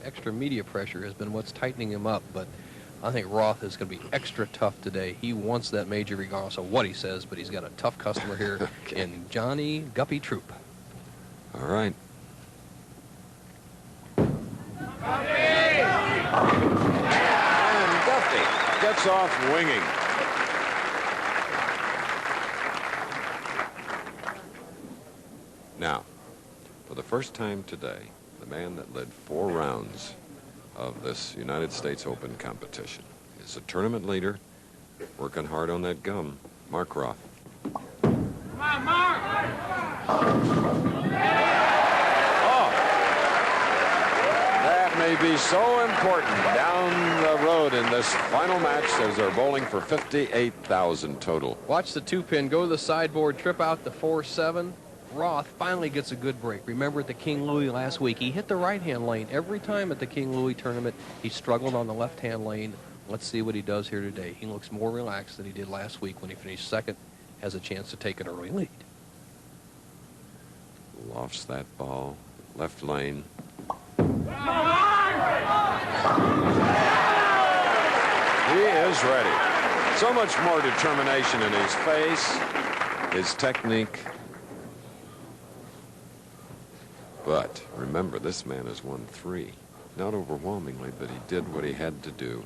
extra media pressure has been what's tightening him up, but I think Roth is going to be extra tough today. He wants that major regardless of what he says, but he's got a tough customer here in Johnny Guppy Troup. All right. And Guppy gets off winging. Now, for the first time today, the man that led 4 rounds of this United States Open competition is a tournament leader, working hard on that gum, Mark Roth. Come on, Mark! Oh, that may be so important down the road in this final match as they're bowling for 58,000 total. Watch the 2-pin go to the sideboard, trip out the 4-7. Roth finally gets a good break. Remember at the King Louis last week, he hit the right-hand lane. Every time at the King Louis tournament, he struggled on the left-hand lane. Let's see what he does here today. He looks more relaxed than he did last week when he finished second, has a chance to take an early lead. Lofts that ball, left lane. He is ready. So much more determination in his face, his technique. But remember, this man has won 3. Not overwhelmingly, but he did what he had to do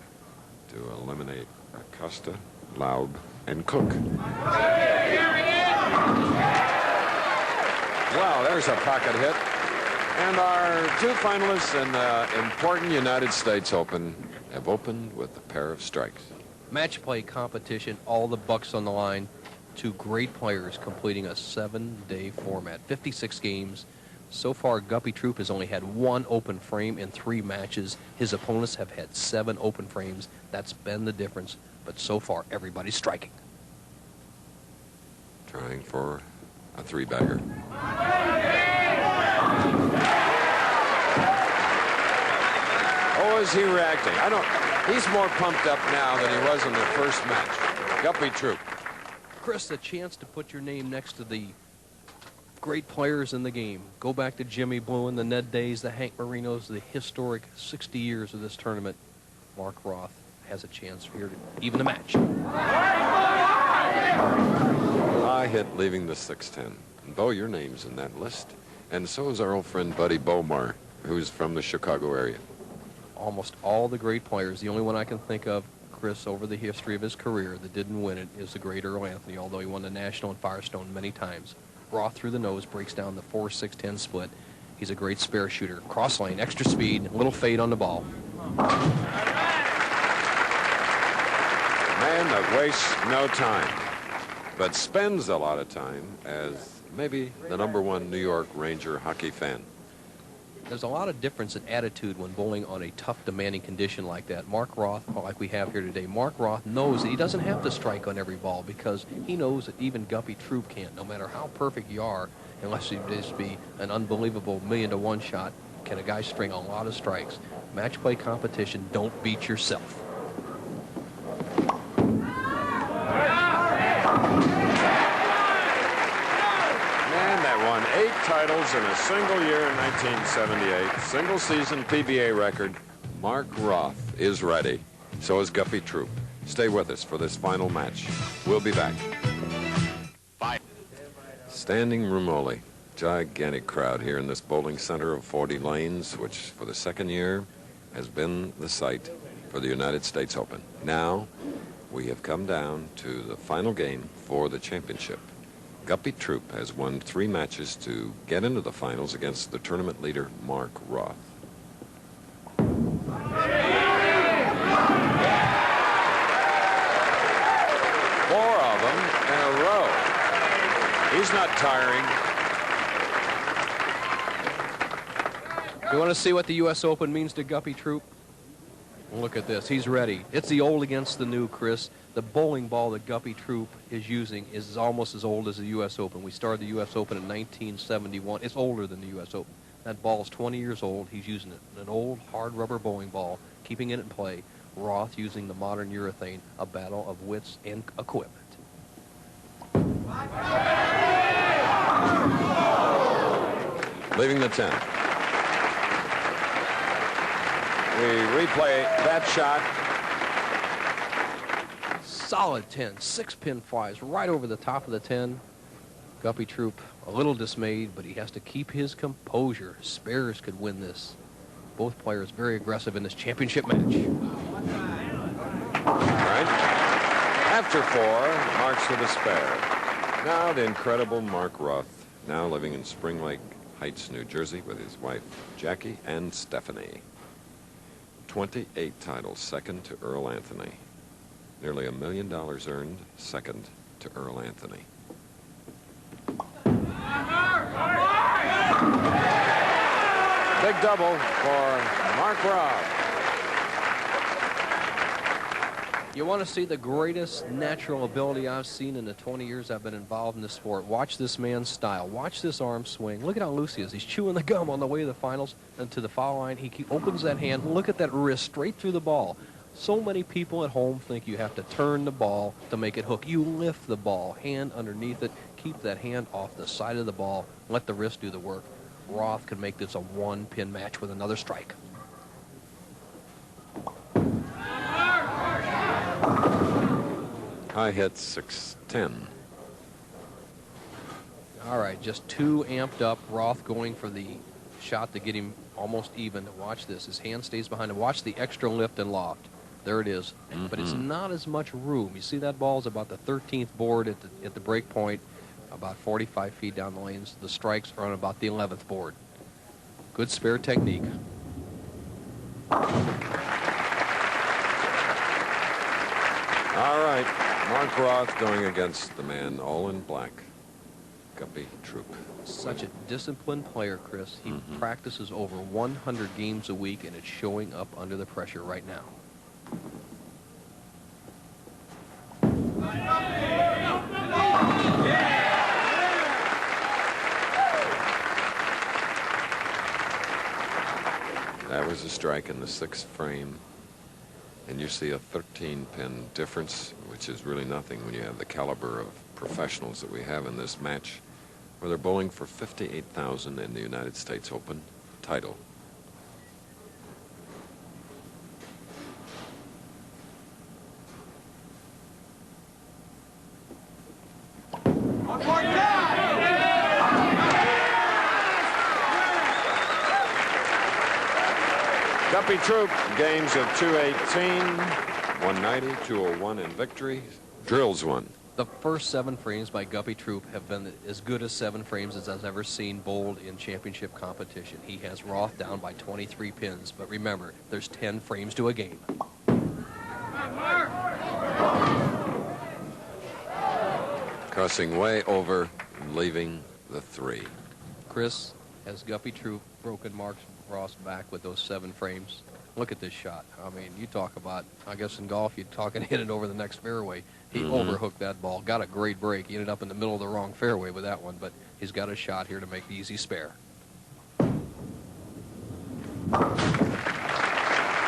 to eliminate Acosta, Laub, and Cook. Wow, there's a pocket hit. And our 2 finalists in the important United States Open have opened with a pair of strikes. Match play competition, all the bucks on the line. 2 great players completing a 7-day format, 56 games. So far, Guppy Troup has only had 1 open frame in 3 matches. His opponents have had 7 open frames. That's been the difference. But so far, everybody's striking. Trying for a 3-bagger. Oh, is he reacting? He's more pumped up now than he was in the first match. Guppy Troup. Chris, a chance to put your name next to the great players in the game. Go back to Jimmy Bluin, the Ned Days, the Hank Marinos, the historic 60 years of this tournament. Mark Roth has a chance here to even the match. High hit leaving the 610. And Bo, your name's in that list. And so is our old friend Buddy Bomar, who's from the Chicago area. Almost all the great players. The only one I can think of, Chris, over the history of his career that didn't win it is the great Earl Anthony, although he won the National and Firestone many times. Roth through the nose, breaks down the 4-6-10 split. He's a great spare shooter. Cross lane, extra speed, little fade on the ball. Man that wastes no time, but spends a lot of time as maybe the #1 New York Ranger hockey fan. There's a lot of difference in attitude when bowling on a tough, demanding condition like that. Mark Roth, like we have here today, Mark Roth knows that he doesn't have to strike on every ball because he knows that even Guppy Troup can't. No matter how perfect you are, unless you just be an unbelievable 1,000,000-to-1 shot, can a guy string a lot of strikes. Match play competition, don't beat yourself. Won 8 titles in a single year in 1978. Single season PBA record. Mark Roth is ready. So is Guppy Troup. Stay with us for this final match. We'll be back. Bye. Standing room only. Gigantic crowd here in this bowling center of 40 lanes, which for the 2nd year has been the site for the United States Open. Now we have come down to the final game for the championship. Guppy Troup has won 3 matches to get into the finals against the tournament leader, Mark Roth. 4 of them in a row. He's not tiring. You want to see what the U.S. Open means to Guppy Troup? Look at this. He's ready. It's the old against the new, Chris. The bowling ball that Guppy Troup is using is almost as old as the U.S. Open. We started the U.S. Open in 1971. It's older than the U.S. Open. That ball's 20 years old. He's using it. An old hard rubber bowling ball, keeping it in play. Roth using the modern urethane, a battle of wits and equipment. Leaving the 10. We replay that shot. Solid 10. 6-pin flies right over the top of the 10. Guppy Troup a little dismayed, but he has to keep his composure. Spares could win this. Both players very aggressive in this championship match. All right. After 4, marks with a spare. Now the incredible Mark Roth, now living in Spring Lake Heights, New Jersey, with his wife Jackie and Stephanie. 28 titles, second to Earl Anthony. Nearly $1 million earned, second to Earl Anthony. Big double for Mark Roth. You want to see the greatest natural ability I've seen in the 20 years I've been involved in this sport. Watch this man's style. Watch this arm swing. Look at how loose he is. He's chewing the gum on the way to the finals and to the foul line. He opens that hand. Look at that wrist straight through the ball. So many people at home think you have to turn the ball to make it hook. You lift the ball, hand underneath it, keep that hand off the side of the ball, let the wrist do the work. Roth can make this a 1-pin match with another strike. High hit 610. All right, just too amped up. Roth going for the shot to get him almost even. Watch this. His hand stays behind him. Watch the extra lift and loft. There it is. But it's not as much room. You see that ball is about the 13th board at the break point, about 45 feet down the lanes. The strikes are on about the 11th board. Good spare technique. All right, Mark Roth going against the man all in black, Guppy Troup. Such a disciplined player, Chris. He practices over 100 games a week, and it's showing up under the pressure right now. That was a strike in the 6th frame. And you see a 13-pin difference, which is really nothing when you have the caliber of professionals that we have in this match, where they're bowling for $58,000 in the United States Open title. Guppy Troup, games of 218, 190, 201 in victory. Drills one. The first 7 frames by Guppy Troup have been as good as 7 frames as I've ever seen bowled in championship competition. He has Roth down by 23 pins, but remember, there's 10 frames to a game. Crossing way over, leaving the 3. Chris, has Guppy Troup broken Mark Roth's back with those 7 frames? Look at this shot. I mean, you talk about, I guess in golf, you'd talk and hit it over the next fairway. He overhooked that ball, got a great break. He ended up in the middle of the wrong fairway with that one, but he's got a shot here to make the easy spare.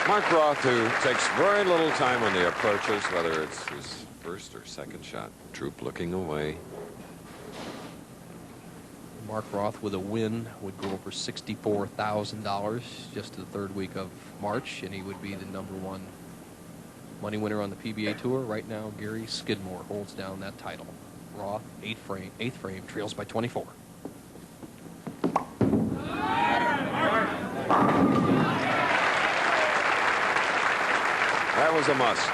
Mark Roth, who takes very little time on the approaches, whether it's his first or second shot. Troup looking away. Mark Roth with a win would go over $64,000 just to the 3rd week of March, and he would be the #1 money winner on the PBA Tour. Right now, Gary Skidmore holds down that title. Roth, 8th frame, trails by 24. That was a must.